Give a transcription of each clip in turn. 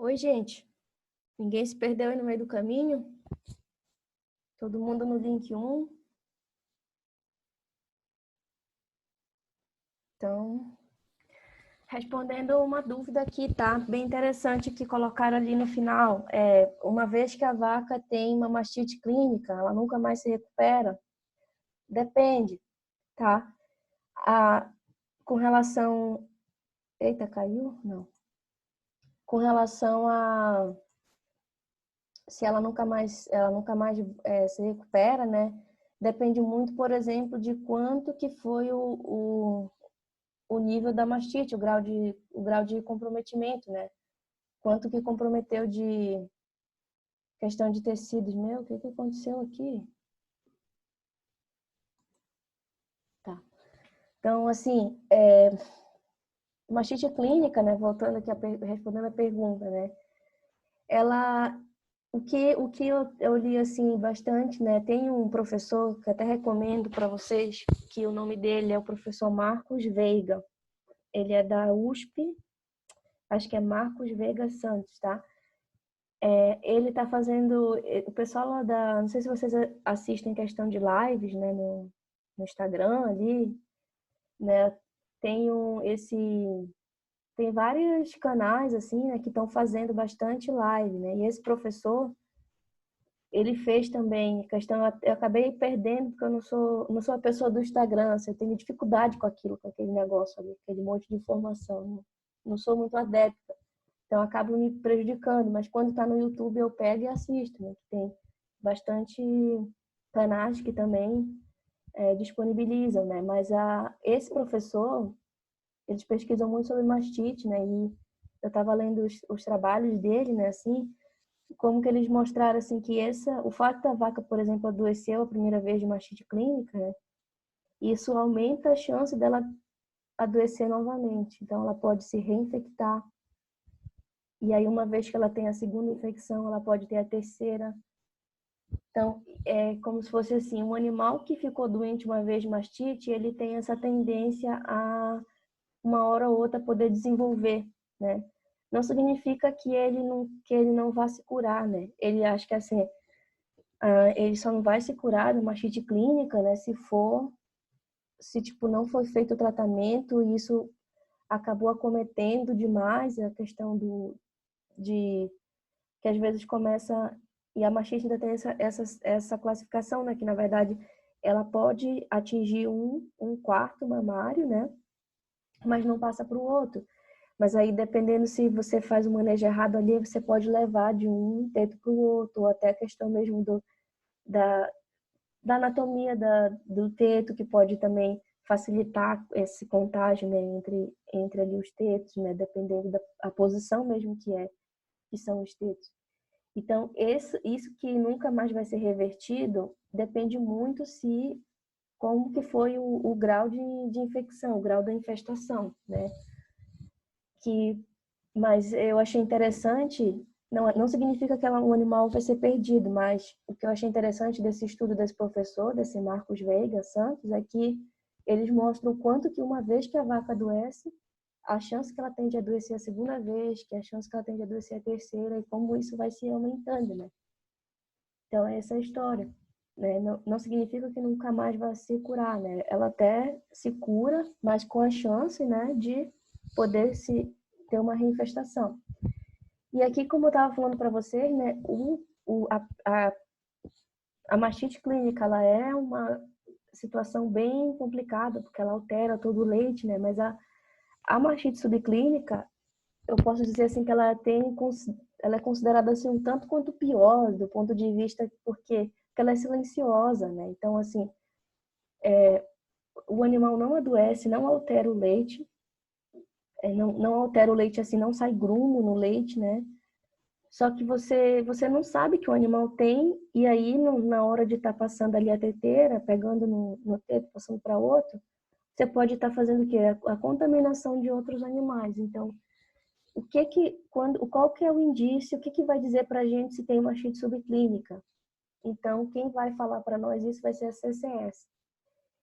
Oi, gente. Ninguém se perdeu aí no meio do caminho? Todo mundo no link 1? Então, respondendo uma dúvida aqui, tá? Bem interessante que colocaram ali no final. Uma vez que a vaca tem uma mastite clínica, ela nunca mais se recupera? Depende, tá? A, com relação... Eita, caiu? Não. Com relação a se ela nunca mais se recupera, né? Depende muito, por exemplo, de quanto que foi o nível da mastite, o grau de comprometimento, né? Quanto que comprometeu de questão de tecidos. Meu, o que que aconteceu aqui? Tá. Então, assim, mastite clínica, né? Voltando aqui, respondendo a pergunta, né? Ela, o que eu li, assim, bastante, né? Tem um professor que até recomendo para vocês, que o nome dele é o professor Marcos Veiga. Ele é da USP, acho que é Marcos Veiga Santos, tá? Ele está fazendo, o pessoal lá não sei se vocês assistem questão de lives, né, no Instagram ali, né, tem tem vários canais, assim, né, que estão fazendo bastante live, né, e esse professor, ele fez também questão, eu acabei perdendo, porque eu não sou a pessoa do Instagram, assim, eu tenho dificuldade com aquilo, com aquele negócio ali, aquele monte de informação, não sou muito adepta. Então, acaba me prejudicando. Mas quando está no YouTube, eu pego e assisto, né? Tem bastante canais que também disponibilizam, né? Mas esse professor, eles pesquisam muito sobre mastite, né? E eu estava lendo os trabalhos dele, né? Assim, como que eles mostraram, assim, que o fato da vaca, por exemplo, adoeceu a primeira vez de mastite clínica, né? Isso aumenta a chance dela adoecer novamente. Então, ela pode se reinfectar. E aí, uma vez que ela tem a segunda infecção, ela pode ter a terceira. Então, é como se fosse assim, um animal que ficou doente uma vez de mastite, ele tem essa tendência a, uma hora ou outra, poder desenvolver, né? Não significa que ele não vá se curar, né? Ele acha que assim, ele só não vai se curar da mastite clínica, né? Se tipo, não foi feito o tratamento e isso acabou acometendo demais a questão de que às vezes começa, e a mastite ainda tem essa classificação, né, que na verdade ela pode atingir um quarto mamário, né, mas não passa para o outro. Mas aí, dependendo se você faz o manejo errado ali, você pode levar de um teto para o outro, ou até a questão mesmo da, da anatomia do teto, que pode também facilitar esse contágio, né, entre ali os tetos, né, dependendo da posição mesmo que são os tetos. Então, isso que nunca mais vai ser revertido depende muito como que foi o grau de infecção, o grau da infestação, né? Mas eu achei interessante, não significa que o animal vai ser perdido, mas o que eu achei interessante desse estudo desse professor, desse Marcos Veiga Santos, é que eles mostram o quanto que uma vez que a vaca adoece, a chance que ela tem de adoecer a segunda vez, que a chance que ela tem de adoecer a terceira, e como isso vai se aumentando, né? Então, essa é a história. Né? Não significa que nunca mais vai se curar, né? Ela até se cura, mas com a chance, né, de poder ter uma reinfestação. E aqui, como eu estava falando para vocês, né, a mastite clínica, ela é uma situação bem complicada, porque ela altera todo o leite, né? Mas a mastite subclínica, eu posso dizer assim que ela é considerada assim um tanto quanto pior do ponto de vista porque ela é silenciosa, né? Então assim, o animal não adoece, não altera o leite, não altera o leite assim, não sai grumo no leite, né? Só que você não sabe que o animal tem e aí na hora de estar passando ali a teteira, pegando no teto, passando para outro, você pode estar fazendo o quê? A contaminação de outros animais. Então qual que é o indício, o que que vai dizer para a gente se tem mastite subclínica? Então, quem vai falar para nós isso vai ser a CCS,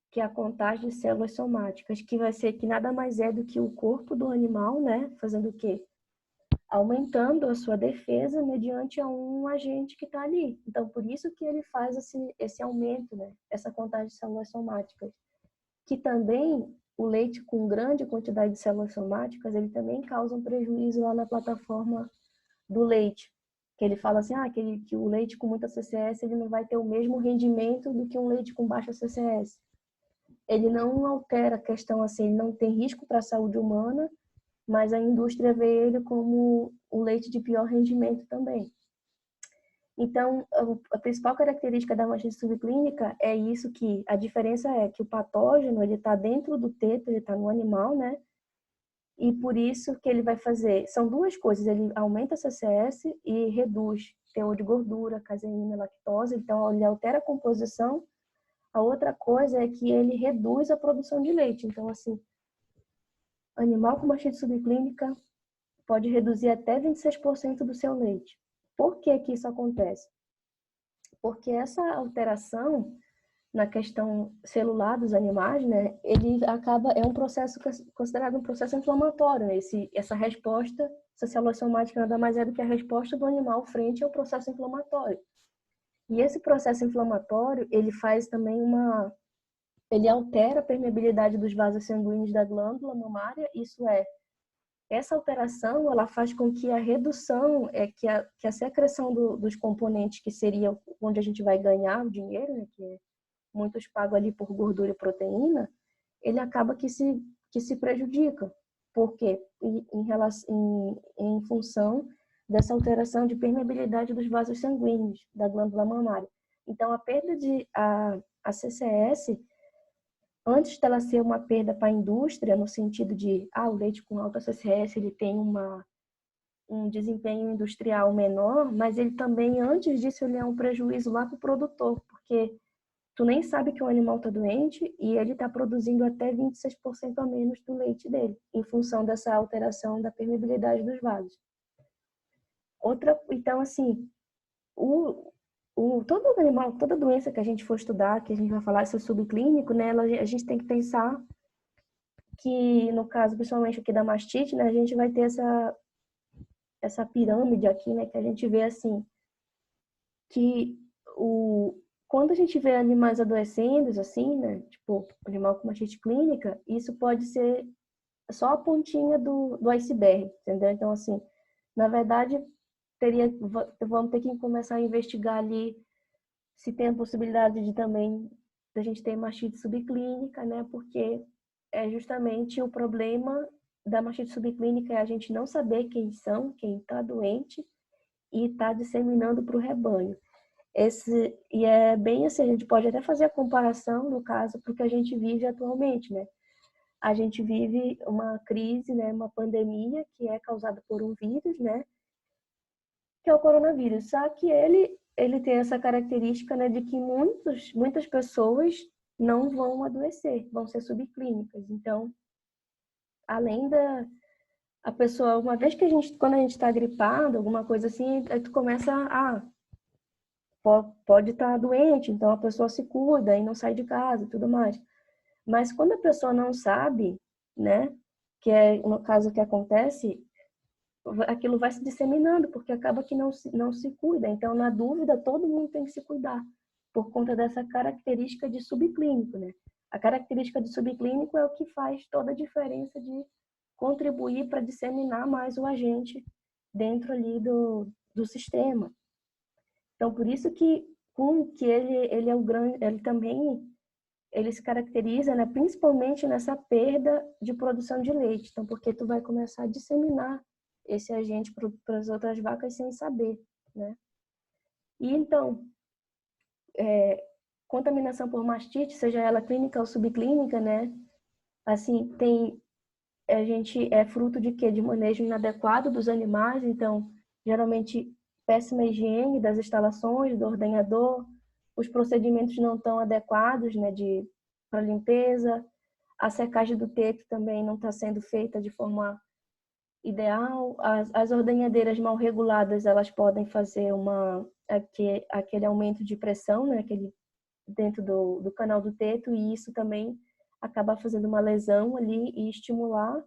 que é a contagem de células somáticas, que vai ser que nada mais é do que o corpo do animal, né? Fazendo o quê? aumentando a sua defesa mediante a um agente que está ali. Então, por isso que ele faz esse aumento, né? Essa contagem de células somáticas. Que também, o leite com grande quantidade de células somáticas, ele também causa um prejuízo lá na plataforma do leite. Que ele fala assim, que o leite com muita CCS ele não vai ter o mesmo rendimento do que um leite com baixa CCS. Ele não altera a questão assim, ele não tem risco para a saúde humana, mas a indústria vê ele como o leite de pior rendimento também. Então, a principal característica da mastite subclínica é isso, que a diferença é que o patógeno ele está dentro do teto, ele está no animal, né? E por isso que ele vai fazer, são duas coisas, ele aumenta a CCS e reduz teor de gordura, caseína, lactose, então ele altera a composição. A outra coisa é que ele reduz a produção de leite. Então, assim, animal com mastite subclínica pode reduzir até 26% do seu leite. Por que que isso acontece? Porque essa alteração na questão celular dos animais, né, ele acaba, é um processo considerado um processo inflamatório, né? Essa resposta, essa célula somática nada mais é do que a resposta do animal frente ao processo inflamatório. E esse processo inflamatório, ele faz também ele altera a permeabilidade dos vasos sanguíneos da glândula mamária, isso é, essa alteração, ela faz com que a redução, que a secreção dos componentes, que seria onde a gente vai ganhar o dinheiro, né, que muitos pagam ali por gordura e proteína, ele acaba que se prejudica. Por quê? Em função dessa alteração de permeabilidade dos vasos sanguíneos da glândula mamária. Então, a perda a CCS, antes dela ser uma perda para a indústria, no sentido de, o leite com alta CCS, ele tem um desempenho industrial menor, mas ele também, antes disso, ele é um prejuízo lá para o produtor, porque tu nem sabe que o animal está doente e ele está produzindo até 26% a menos do leite dele, em função dessa alteração da permeabilidade dos vasos. Então, assim, todo animal, toda doença que a gente for estudar, que a gente vai falar sobre subclínico, né, a gente tem que pensar que, no caso, principalmente aqui da mastite, né, a gente vai ter essa pirâmide aqui, né, que a gente vê assim, que quando a gente vê animais adoecendo, assim, né, tipo, animal com mastite clínica, isso pode ser só a pontinha do iceberg, entendeu? Então, assim, na verdade, vamos ter que começar a investigar ali se tem a possibilidade de também da gente ter mastite subclínica, né? Porque é justamente o problema da mastite subclínica é a gente não saber quem está doente e está disseminando para o rebanho. E é bem assim, a gente pode até fazer a comparação, no caso, para o que a gente vive atualmente, né? A gente vive uma crise, né, uma pandemia que é causada por um vírus, né, que é o coronavírus. Só que ele tem essa característica, né, de que muitas pessoas não vão adoecer, vão ser subclínicas. Então, além a pessoa, uma vez que quando a gente está gripado, alguma coisa assim, aí tu começa pode estar doente, então a pessoa se cuida e não sai de casa e tudo mais. Mas quando a pessoa não sabe, né, que é no caso que acontece, aquilo vai se disseminando, porque acaba que não se cuida. Então, na dúvida, todo mundo tem que se cuidar, por conta dessa característica de subclínico, né? A característica de subclínico é o que faz toda a diferença de contribuir para disseminar mais o agente dentro ali do sistema. Então, por isso que ele é o grande, ele também ele se caracteriza, né, principalmente nessa perda de produção de leite. Então, porque tu vai começar a disseminar esse agente para as outras vacas sem saber, né? E então, contaminação por mastite, seja ela clínica ou subclínica, né? Assim, a gente é fruto de quê? De manejo inadequado dos animais, então, geralmente, péssima higiene das instalações, do ordenhador, os procedimentos não tão adequados, né, para limpeza, a secagem do teto também não está sendo feita de forma ideal, as ordenhadeiras mal reguladas, elas podem fazer aquele aumento de pressão, né, dentro do canal do teto, e isso também acaba fazendo uma lesão ali e estimular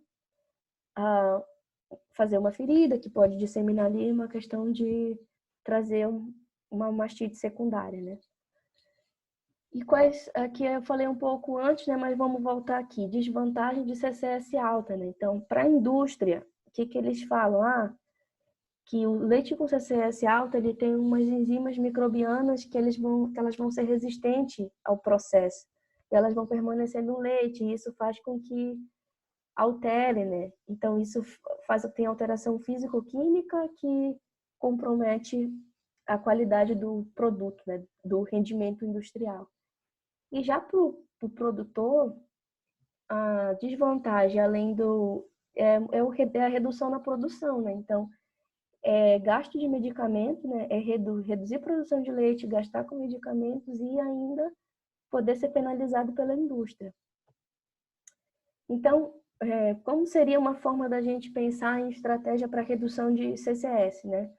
fazer uma ferida, que pode disseminar ali uma questão de trazer uma mastite secundária, né? E quais, aqui eu falei um pouco antes, né, mas vamos voltar aqui. Desvantagem de CCS alta, né? Então, para a indústria, o que que eles falam? Que o leite com CCS alta, ele tem umas enzimas microbianas que elas vão ser resistentes ao processo. E elas vão permanecer no leite, e isso faz com que altere, né? Então, isso tem alteração físico-química que compromete a qualidade do produto, né? Do rendimento industrial. E já para o produtor, a desvantagem, além é a redução na produção, né? Então, gasto de medicamento, né? Reduzir a produção de leite, gastar com medicamentos e ainda poder ser penalizado pela indústria. Então, como seria uma forma da gente pensar em estratégia para redução de CCS, né?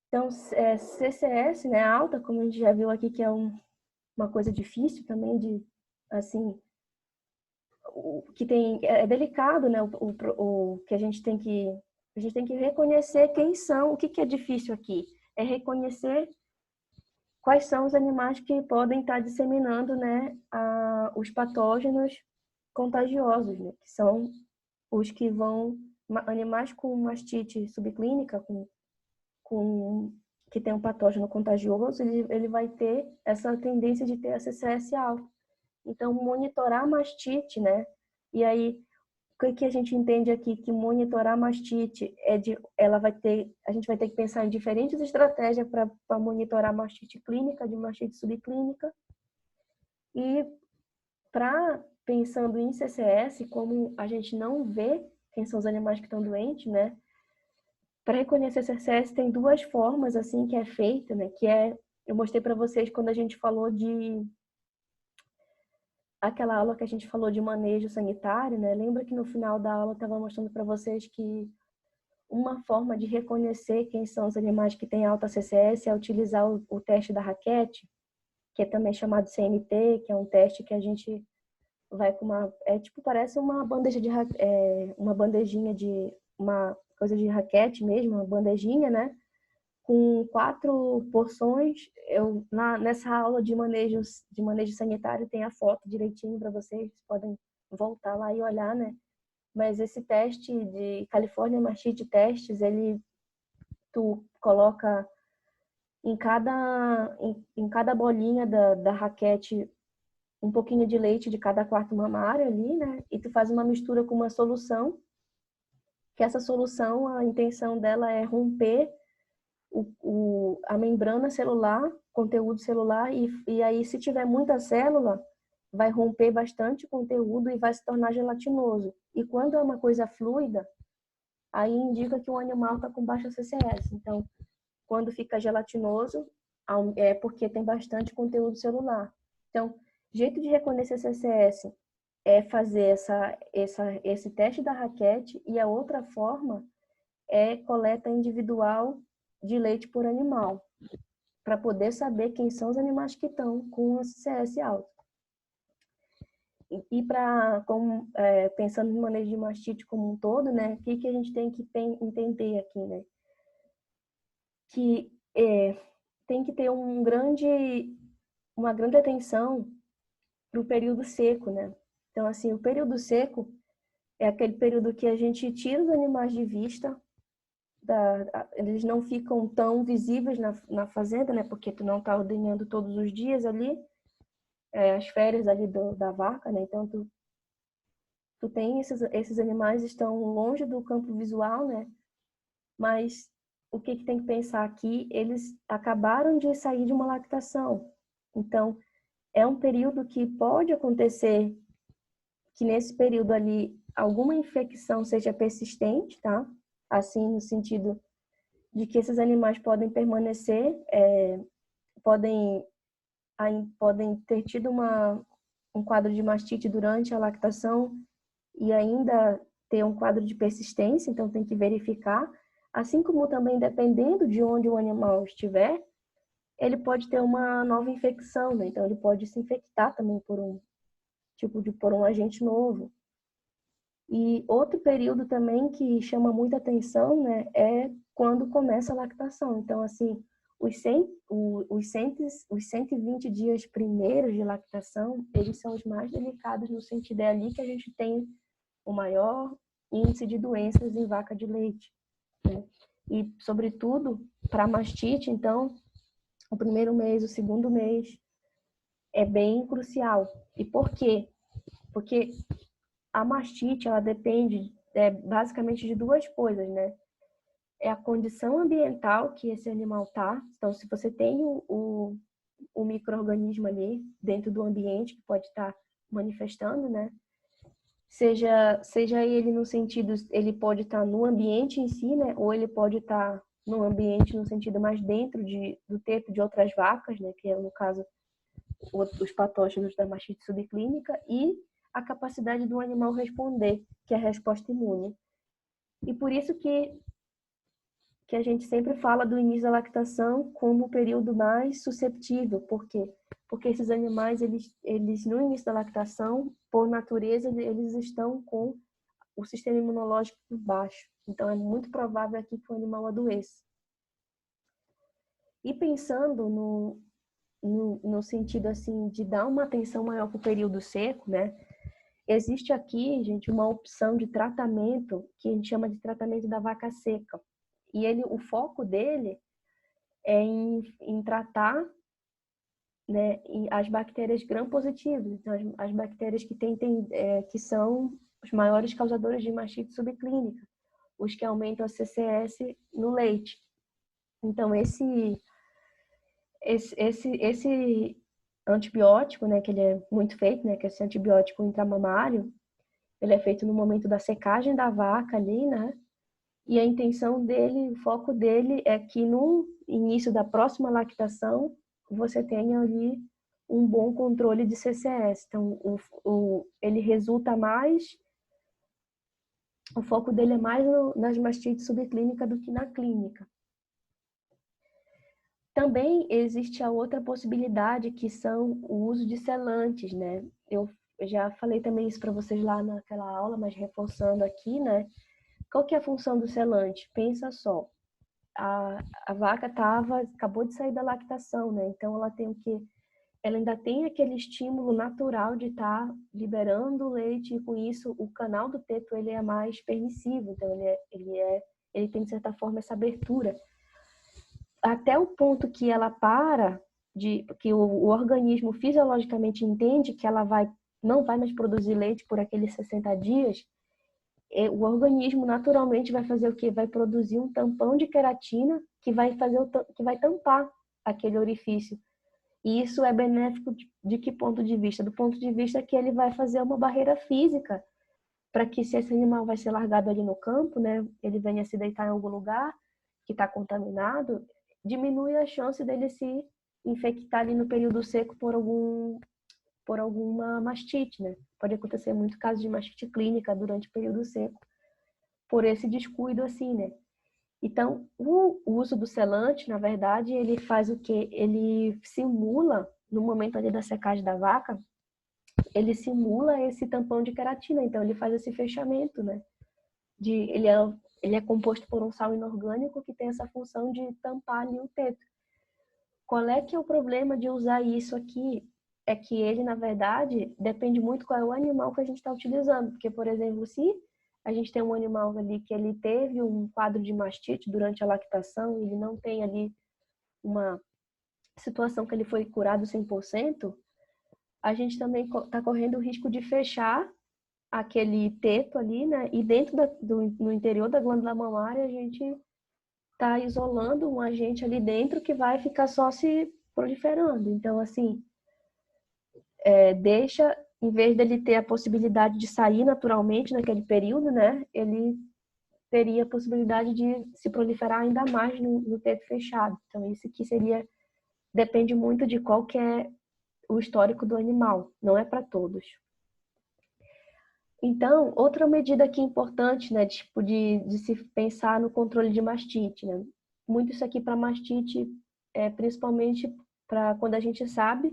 Então, CCS, né, alta, como a gente já viu aqui, que é uma coisa difícil também de, assim, que é delicado, né? O que a gente tem que reconhecer quem são, o que é difícil aqui? É reconhecer quais são os animais que podem estar disseminando, né, os patógenos contagiosos, né? Que são os que animais com mastite subclínica, que tem um patógeno contagioso, ele vai ter essa tendência de ter a CCS alta. Então, monitorar a mastite, né? E aí, o que a gente entende aqui? Que monitorar a mastite a gente vai ter que pensar em diferentes estratégias para monitorar a mastite clínica, de mastite subclínica. E pensando em CCS, como a gente não vê quem são os animais que estão doentes, né? Para reconhecer CCS tem duas formas assim que é feita, né? Eu mostrei para vocês quando a gente falou de aquela aula que a gente falou de manejo sanitário, né? Lembra que no final da aula eu estava mostrando para vocês que uma forma de reconhecer quem são os animais que têm alta CCS é utilizar o teste da raquete, que é também chamado CMT, que é um teste que a gente vai com parece uma bandeja uma bandejinha uma coisa de raquete mesmo, uma bandejinha, né? Com 4 porções. Nessa aula de manejo sanitário tem a foto direitinho para vocês podem voltar lá e olhar, né? Mas esse teste de California Mastite Testes, tu coloca em cada bolinha da raquete um pouquinho de leite de cada quarto mamário ali, né? E tu faz uma mistura com uma solução, que essa solução, a intenção dela é romper a membrana celular, conteúdo celular, e aí se tiver muita célula, vai romper bastante conteúdo e vai se tornar gelatinoso. E quando é uma coisa fluida, aí indica que o animal está com baixa CCS. Então, quando fica gelatinoso, é porque tem bastante conteúdo celular. Então, jeito de reconhecer CCS é fazer esse teste da raquete, e a outra forma é coleta individual de leite por animal, para poder saber quem são os animais que estão com a CCS alta. E pensando no manejo de mastite como um todo, né, o que a gente tem que entender aqui, né? Que tem que ter uma grande atenção para o período seco, né? Então, assim, o período seco é aquele período que a gente tira os animais de vista, eles não ficam tão visíveis na fazenda, né? Porque tu não está ordenhando todos os dias ali, as férias ali da vaca, né? Então, tu tem esses animais estão longe do campo visual, né? Mas o que tem que pensar aqui? Eles acabaram de sair de uma lactação. Então, é um período que pode acontecer que nesse período ali alguma infecção seja persistente, tá? Assim, no sentido de que esses animais podem permanecer, podem ter tido um quadro de mastite durante a lactação e ainda ter um quadro de persistência, então tem que verificar. Assim como também, dependendo de onde o animal estiver, ele pode ter uma nova infecção, né? Então ele pode se infectar também por um agente novo. E outro período também que chama muita atenção, né, é quando começa a lactação. Então, assim, os 120 dias primeiros de lactação, eles são os mais delicados no sentido, é ali que a gente tem o maior índice de doenças em vaca de leite, né? E, sobretudo, para a mastite, então, o primeiro mês, o segundo mês, é bem crucial. E por quê? Porque a mastite, ela depende basicamente de duas coisas, né? É a condição ambiental que esse animal tá. Então, se você tem o micro-organismo ali dentro do ambiente que pode estar manifestando, né? Seja ele no sentido, ele pode estar no ambiente em si, né? Ou ele pode estar no ambiente no sentido mais dentro do teto de outras vacas, né? Que é, no caso, os patógenos da mastite subclínica, e a capacidade do animal responder, que é a resposta imune. E por isso que a gente sempre fala do início da lactação como o período mais susceptível. Por quê? Porque esses animais, eles no início da lactação, por natureza, eles estão com o sistema imunológico baixo. Então, é muito provável aqui que o animal adoeça. E pensando no sentido, assim, de dar uma atenção maior para o período seco, né? Existe aqui, gente, uma opção de tratamento que a gente chama de tratamento da vaca seca. E o foco dele é em tratar, né, as bactérias gram-positivas, então as bactérias que são os maiores causadores de mastite subclínica, os que aumentam a CCS no leite. Então, esse antibiótico, né, que ele é muito feito, né, que é esse antibiótico intramamário, ele é feito no momento da secagem da vaca ali, né? E a intenção dele, o foco dele é que no início da próxima lactação você tenha ali um bom controle de CCS. Então, ele resulta mais, o foco dele é mais nas mastites subclínica do que na clínica. Também existe a outra possibilidade, que são o uso de selantes, né? Eu já falei também isso para vocês lá naquela aula, mas reforçando aqui, né? Qual que é a função do selante? Pensa só, a vaca acabou de sair da lactação, né? Então ela tem o quê? Ela ainda tem aquele estímulo natural de estar liberando o leite, e com isso o canal do teto ele é mais permissivo, então ele tem de certa forma essa abertura até o ponto que ela que o organismo fisiologicamente entende que ela não vai mais produzir leite por aqueles 60 dias. O organismo naturalmente vai fazer o quê? Vai produzir um tampão de queratina que vai que vai tampar aquele orifício. E isso é benéfico de que ponto de vista? Do ponto de vista que ele vai fazer uma barreira física para que, se esse animal vai ser largado ali no campo, né, ele venha se deitar em algum lugar que está contaminado, diminui a chance dele se infectar ali no período seco por alguma mastite, né? Pode acontecer muito caso de mastite clínica durante o período seco, por esse descuido assim, né? Então, o uso do selante, na verdade, ele faz o quê? Ele simula, no momento ali da secagem da vaca, ele simula esse tampão de queratina. Então, ele faz esse fechamento, né? Ele é composto por um sal inorgânico que tem essa função de tampar ali o teto. Qual é que é o problema de usar isso aqui? É que ele, na verdade, depende muito qual é o animal que a gente está utilizando. Porque, por exemplo, se a gente tem um animal ali que ele teve um quadro de mastite durante a lactação, ele não tem ali uma situação que ele foi curado 100%, a gente também está correndo o risco de fechar aquele teto ali, né? E dentro no interior da glândula mamária, a gente está isolando um agente ali dentro que vai ficar só se proliferando. Então, assim, em vez dele ter a possibilidade de sair naturalmente naquele período, né? Ele teria a possibilidade de se proliferar ainda mais no teto fechado. Então, isso aqui depende muito de qual que é o histórico do animal, não é para todos. Então, outra medida aqui importante, né, tipo de se pensar no controle de mastite, né? Muito isso aqui para mastite, principalmente para quando a gente sabe,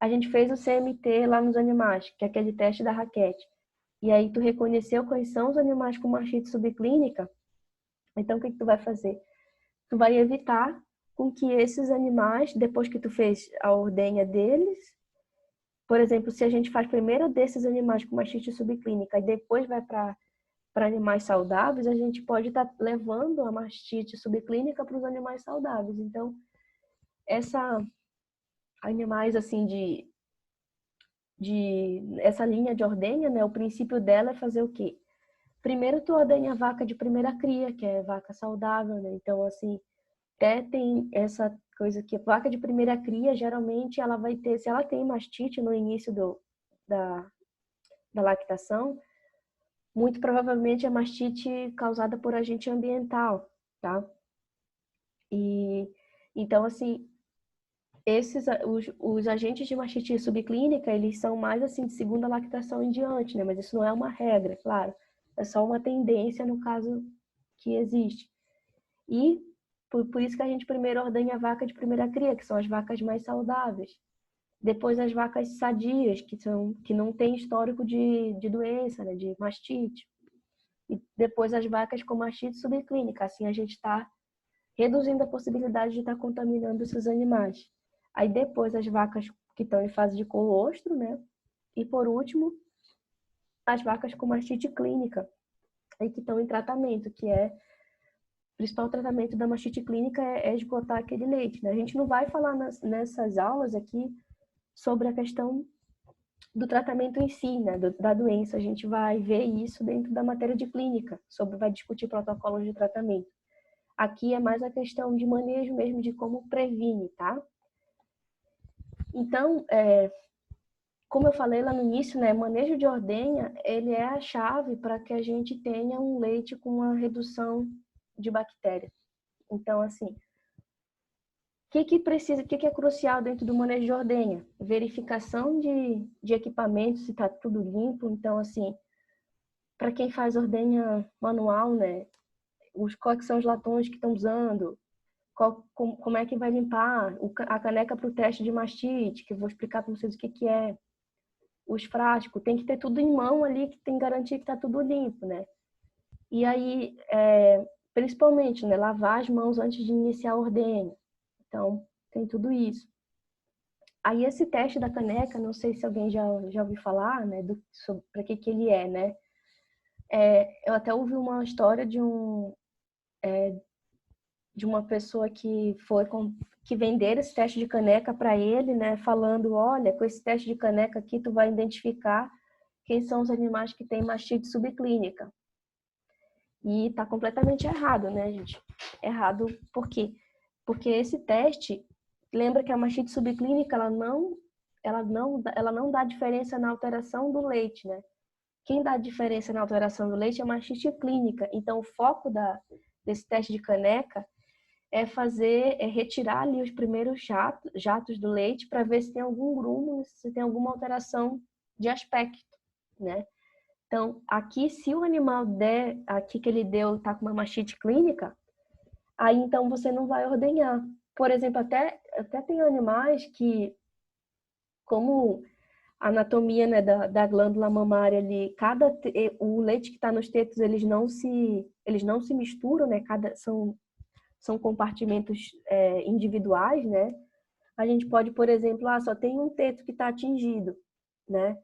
a gente fez o CMT lá nos animais, que é aquele teste da raquete. e aí tu reconheceu quais são os animais com mastite subclínica, então o que tu vai fazer? Tu vai evitar com que esses animais, depois que tu fez a ordenha deles, por exemplo, se a gente faz primeiro desses animais com mastite subclínica e depois vai para animais saudáveis, a gente pode estar levando a mastite subclínica para os animais saudáveis. Então, animais assim essa linha de ordenha, né? O princípio dela é fazer o quê? Primeiro tu ordenha a vaca de primeira cria, que é vaca saudável, né? Então, assim, até tem essa coisa que a vaca de primeira cria, geralmente ela vai ter, se ela tem mastite no início da, da lactação, muito provavelmente é mastite causada por agente ambiental, tá? E então, assim, os agentes de mastite subclínica, eles são mais assim de segunda lactação em diante, né? Mas isso não é uma regra, claro. É só uma tendência no caso que existe. E por isso que a gente primeiro ordenha a vaca de primeira cria, que são as vacas mais saudáveis. Depois as vacas sadias, que não têm histórico de doença, né? De mastite. E depois as vacas com mastite subclínica. Assim a gente está reduzindo a possibilidade de estar contaminando esses animais. Aí depois as vacas que estão em fase de colostro, né? E por último, as vacas com mastite clínica, aí que estão em tratamento, que é o principal tratamento da mastite clínica é esgotar aquele leite, né? A gente não vai falar nessas aulas aqui sobre a questão do tratamento em si, né? Da doença. A gente vai ver isso dentro da matéria de clínica, vai discutir protocolos de tratamento. Aqui é mais a questão de manejo mesmo, de como previne, tá? Então, como eu falei lá no início, né, manejo de ordenha, ele é a chave para que a gente tenha um leite com uma redução de bactéria. Então, assim, o que é crucial dentro do manejo de ordenha? Verificação de equipamentos, se está tudo limpo. Então, assim, para quem faz ordenha manual, né, quais são os latões que estão usando, como é que vai limpar a caneca para o teste de mastite, que eu vou explicar para vocês o que é. Os frascos, tem que ter tudo em mão ali, que tem que garantir que está tudo limpo, né? E aí, principalmente, né, lavar as mãos antes de iniciar a ordenha. Então, tem tudo isso. Aí, esse teste da caneca, não sei se alguém já ouviu falar, né, para que ele é, né? Eu até ouvi uma história de uma pessoa que venderam esse teste de caneca para ele, né, falando, olha, com esse teste de caneca aqui tu vai identificar quem são os animais que têm mastite subclínica. E está completamente errado, né, gente? Errado por quê? Porque esse teste, lembra que a mastite subclínica, ela não dá diferença na alteração do leite, né? Quem dá diferença na alteração do leite é a mastite clínica. Então, o foco desse teste de caneca é retirar ali os primeiros jatos do leite para ver se tem algum grumo, se tem alguma alteração de aspecto, né? Então, aqui, se o animal aqui que ele deu, tá com uma mastite clínica, aí então você não vai ordenhar. Por exemplo, até tem animais que, como a anatomia, né, da glândula mamária ali, o leite que está nos tetos, eles não se misturam, né? São compartimentos individuais, né? A gente pode, por exemplo, só tem um teto que está atingido, né?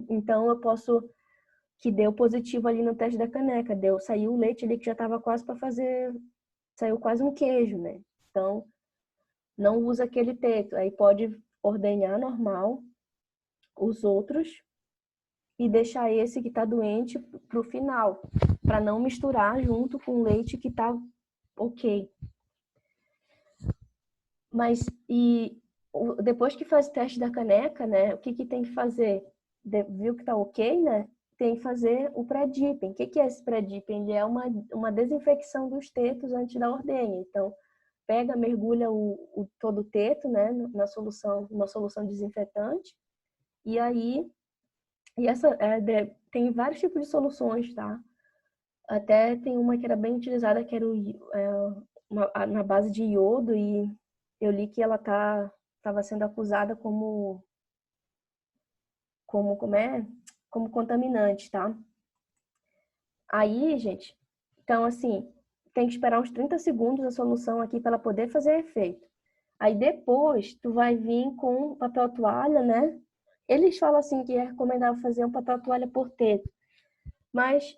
Então eu posso que deu positivo ali no teste da caneca, saiu o leite ali que já estava quase para fazer, saiu quase um queijo, né? Então não usa aquele teto, aí pode ordenhar normal os outros e deixar esse que está doente para o final, para não misturar junto com o leite que está ok. Mas depois que faz o teste da caneca, né, o que tem que fazer? Viu que tá ok, né? Tem que fazer o pré-dipping. O que é esse pré-dipping? Ele é uma desinfecção dos tetos antes da ordenha. Então, mergulha todo o teto, né, uma solução desinfetante. E aí, tem vários tipos de soluções, tá? Até tem uma que era bem utilizada, que era na base de iodo, e eu li que ela estava sendo acusada como como contaminantes, tá? Aí, gente, então assim, tem que esperar uns 30 segundos a solução aqui para ela poder fazer efeito. Aí depois, tu vai vir com papel toalha, né? Eles falam assim que é recomendável fazer um papel toalha por teto. Mas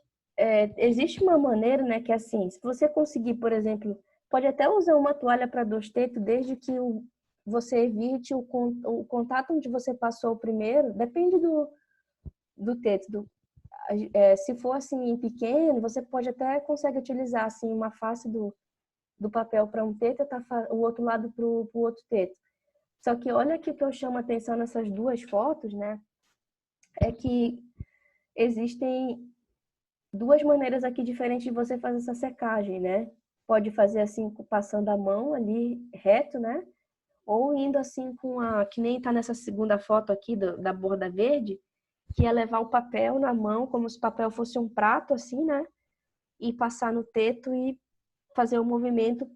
existe uma maneira, né, que é assim, se você conseguir, por exemplo, pode até usar uma toalha para 2 tetos, desde que você evite o contato onde você passou primeiro, depende do teto. Se for assim pequeno, você pode até consegue utilizar assim uma face do papel para um teto e o outro lado para o outro teto. Só que olha aqui o que eu chamo a atenção nessas duas fotos, né? É que existem duas maneiras aqui diferentes de você fazer essa secagem, né? Pode fazer assim, passando a mão ali reto, né? Ou indo assim que nem tá nessa segunda foto aqui da borda verde, que é levar o papel na mão, como se o papel fosse um prato assim, né? E passar no teto e fazer o movimento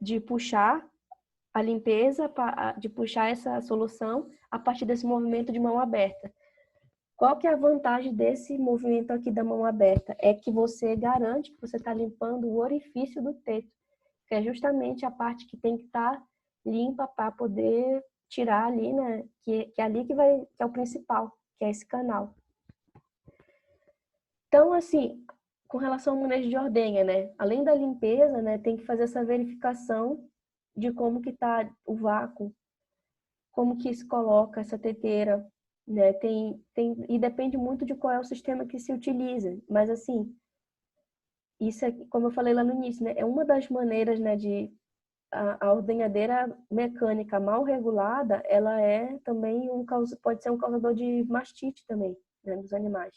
de puxar a limpeza, de puxar essa solução a partir desse movimento de mão aberta. Qual que é a vantagem desse movimento aqui da mão aberta? É que você garante que você está limpando o orifício do teto, que é justamente a parte que tem que estar limpa para poder tirar ali, né? Que é ali que é o principal, que é esse canal. Então, assim, com relação ao manejo de ordenha, né? Além da limpeza, né, tem que fazer essa verificação de como que está o vácuo, como que se coloca essa teteira, né? E depende muito de qual é o sistema que se utiliza. Mas, assim, isso é, como eu falei lá no início, né? É uma das maneiras, né, de a ordenhadeira mecânica mal regulada, ela é também pode ser um causador de mastite também, né, dos animais.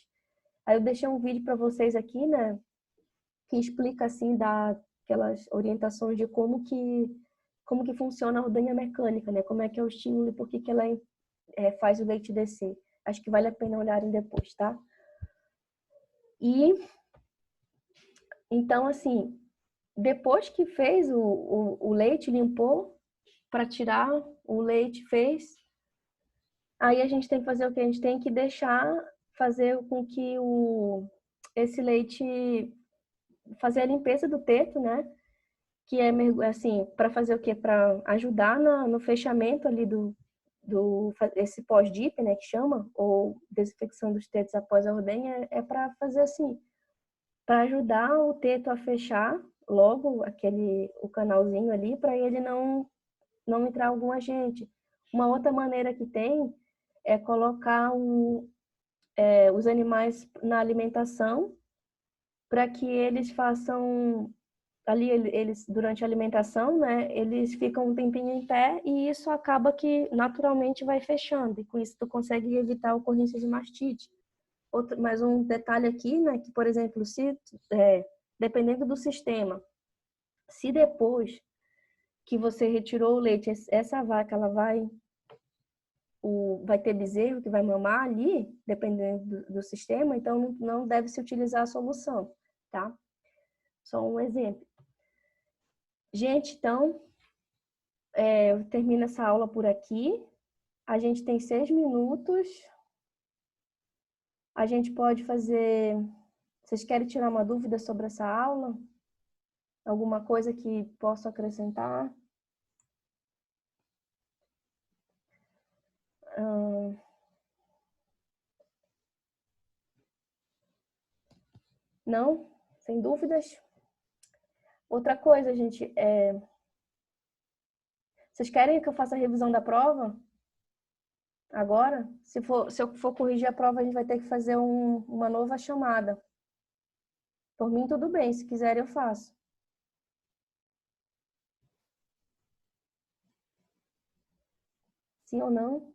Aí eu deixei um vídeo para vocês aqui, né, que explica assim aquelas orientações de como que funciona a ordenha mecânica, né? Como é que é o estímulo e por que ela faz o leite descer. Acho que vale a pena olharem depois, tá? E então assim, depois que fez o leite, limpou para tirar o leite, fez. Aí a gente tem que fazer o que? A gente tem que deixar fazer com que esse leite fazer a limpeza do teto, né? Que é assim, para fazer o quê? Para ajudar no fechamento ali esse pós-dip, né, que chama, ou desinfecção dos tetos após a ordenha, é para fazer assim, para ajudar o teto a fechar logo o canalzinho ali, para ele não entrar algum agente. Uma outra maneira que tem é colocar os animais na alimentação para que eles façam ali eles durante a alimentação, né, eles ficam um tempinho em pé e isso acaba que naturalmente vai fechando e com isso tu consegue evitar a ocorrência de mastite. Mais um detalhe aqui, né, que por exemplo, se dependendo do sistema, se depois que você retirou o leite, essa vaca ela vai ter bezerro que vai mamar ali, dependendo do sistema, então não deve se utilizar a solução, tá? Só um exemplo. Gente, então, eu termino essa aula por aqui. A gente tem 6 minutos. A gente pode fazer... Vocês querem tirar uma dúvida sobre essa aula? Alguma coisa que posso acrescentar? Não? Sem dúvidas? Outra coisa, gente, vocês querem que eu faça a revisão da prova? Agora? Se eu for corrigir a prova, a gente vai ter que fazer uma nova chamada. Por mim, tudo bem. Se quiserem, eu faço. Sim ou não?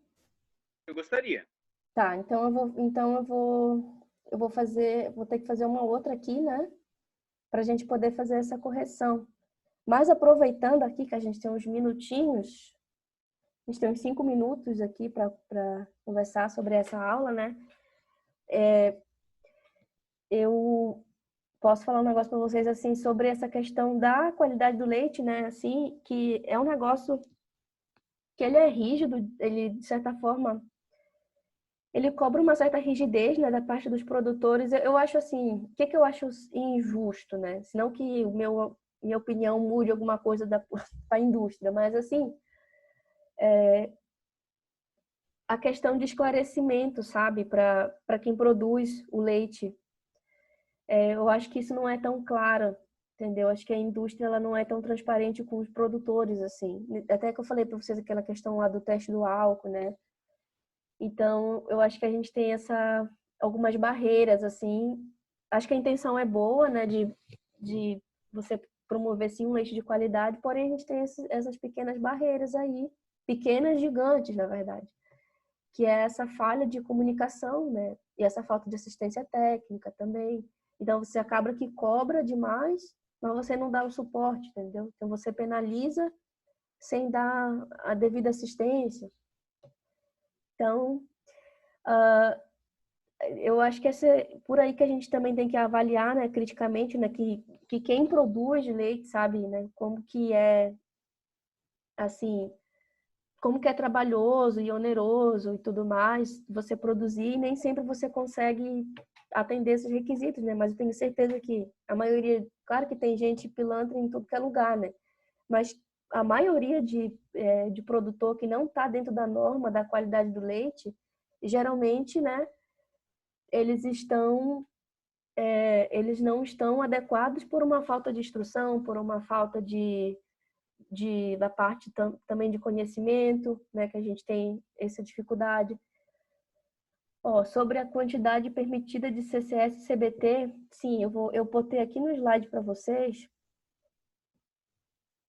Eu gostaria. Tá, vou ter que fazer uma outra aqui, né? Para a gente poder fazer essa correção. Mas aproveitando aqui que a gente tem uns minutinhos, a gente tem uns 5 minutos aqui para conversar sobre essa aula, né? Eu posso falar um negócio para vocês assim sobre essa questão da qualidade do leite, né? Assim, que é um negócio que ele é rígido, ele de certa forma ele cobra uma certa rigidez, né, da parte dos produtores. Eu acho assim, o que eu acho injusto, né? Senão que minha opinião mude alguma coisa da a indústria, mas assim, a questão de esclarecimento, sabe, para quem produz o leite. Eu acho que isso não é tão claro, entendeu? Acho que a indústria ela não é tão transparente com os produtores, assim. Até que eu falei para vocês aquela questão lá do teste do álcool, né? Então, eu acho que a gente tem algumas barreiras, assim. Acho que a intenção é boa, né, de você promover, sim, um leite de qualidade, porém a gente tem essas pequenas barreiras aí, pequenas gigantes, na verdade, que é essa falha de comunicação, né, e essa falta de assistência técnica também. Então, você acaba que cobra demais, mas você não dá o suporte, entendeu? Então, você penaliza sem dar a devida assistência. Então, eu acho que por aí que a gente também tem que avaliar, né, criticamente, né, que quem produz leite sabe, né, como que é, assim, como que é trabalhoso e oneroso e tudo mais, você produzir, e nem sempre você consegue atender esses requisitos, né, mas eu tenho certeza que a maioria, claro que tem gente pilantra em tudo que é lugar, né, mas a maioria de produtor que não está dentro da norma da qualidade do leite, geralmente, né, eles eles não estão adequados por uma falta de instrução, por uma falta da parte também de conhecimento, né, que a gente tem essa dificuldade. Sobre a quantidade permitida de CCS e CBT, sim, eu botei aqui no slide para vocês,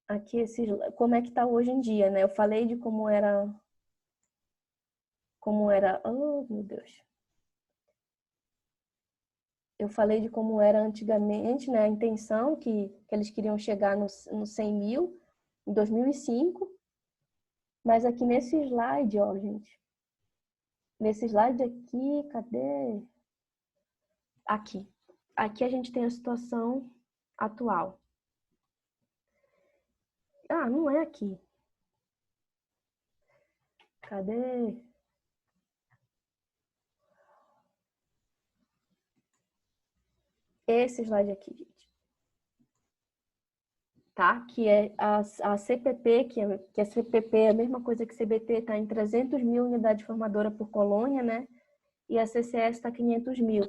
aqui como é que está hoje em dia, né? Eu falei de oh meu Deus. Eu falei de como era antigamente, né, a intenção que eles queriam chegar no 100 mil em 2005, mas aqui nesse slide, ó, gente, nesse slide aqui, cadê? Aqui. Aqui a gente tem a situação atual. Ah, não é aqui. Cadê? Esse slide aqui, gente. Tá? Que é a CPP, que a CPP é a mesma coisa que CBT, está em 300 mil unidades formadoras por colônia, né? E a CCS está 500 mil.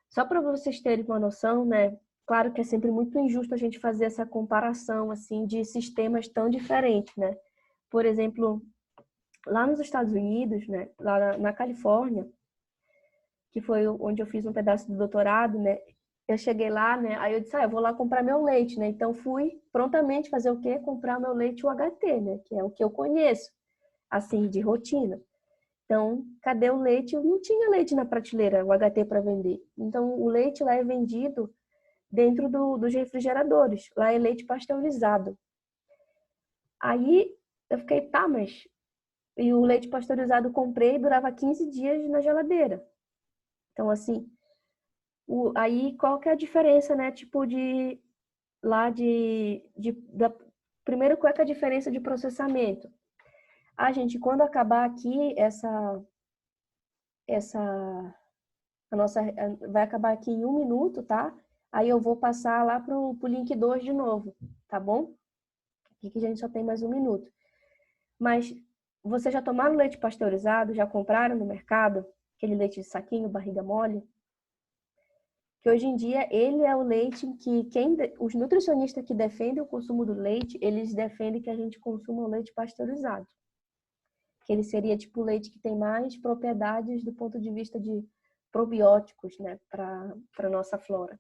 Só para vocês terem uma noção, né? Claro que é sempre muito injusto a gente fazer essa comparação, assim, de sistemas tão diferentes, né? Por exemplo, lá nos Estados Unidos, né? Lá na Califórnia, que foi onde eu fiz um pedaço do doutorado, né? Eu cheguei lá, né? Aí eu disse, eu vou lá comprar meu leite, né? Então fui prontamente fazer o quê? Comprar meu leite UHT, né? Que é o que eu conheço, assim, de rotina. Então, cadê o leite? Eu não tinha leite na prateleira, o HT para vender. Então, o leite lá é vendido dentro dos refrigeradores. Lá é leite pasteurizado. Aí eu fiquei, tá, mas... E o leite pasteurizado eu comprei, durava 15 dias na geladeira. Então, assim, aí qual que é a diferença, né? Tipo, primeiro, qual é a diferença de processamento? Gente, quando acabar aqui vai acabar aqui em 1 minuto, tá? Aí eu vou passar lá pro link 2 de novo, tá bom? Aqui que a gente só tem mais 1 minuto. Mas vocês já tomaram leite pasteurizado? Já compraram no mercado? Aquele leite de saquinho, barriga mole? Que hoje em dia ele é o leite que os nutricionistas que defendem o consumo do leite, eles defendem que a gente consuma o leite pasteurizado. Que ele seria tipo o leite que tem mais propriedades do ponto de vista de probióticos, né, para nossa flora.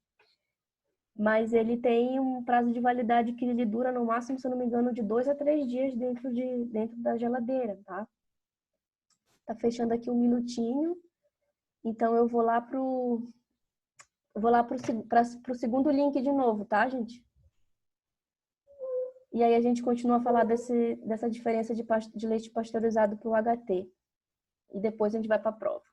Mas ele tem um prazo de validade que ele dura no máximo, se eu não me engano, de 2 a 3 dias dentro da geladeira, tá? Tá fechando aqui 1 minutinho. Então eu vou lá pro segundo link de novo, tá, gente? E aí a gente continua a falar dessa diferença de leite pasteurizado para o HT. E depois a gente vai para a prova.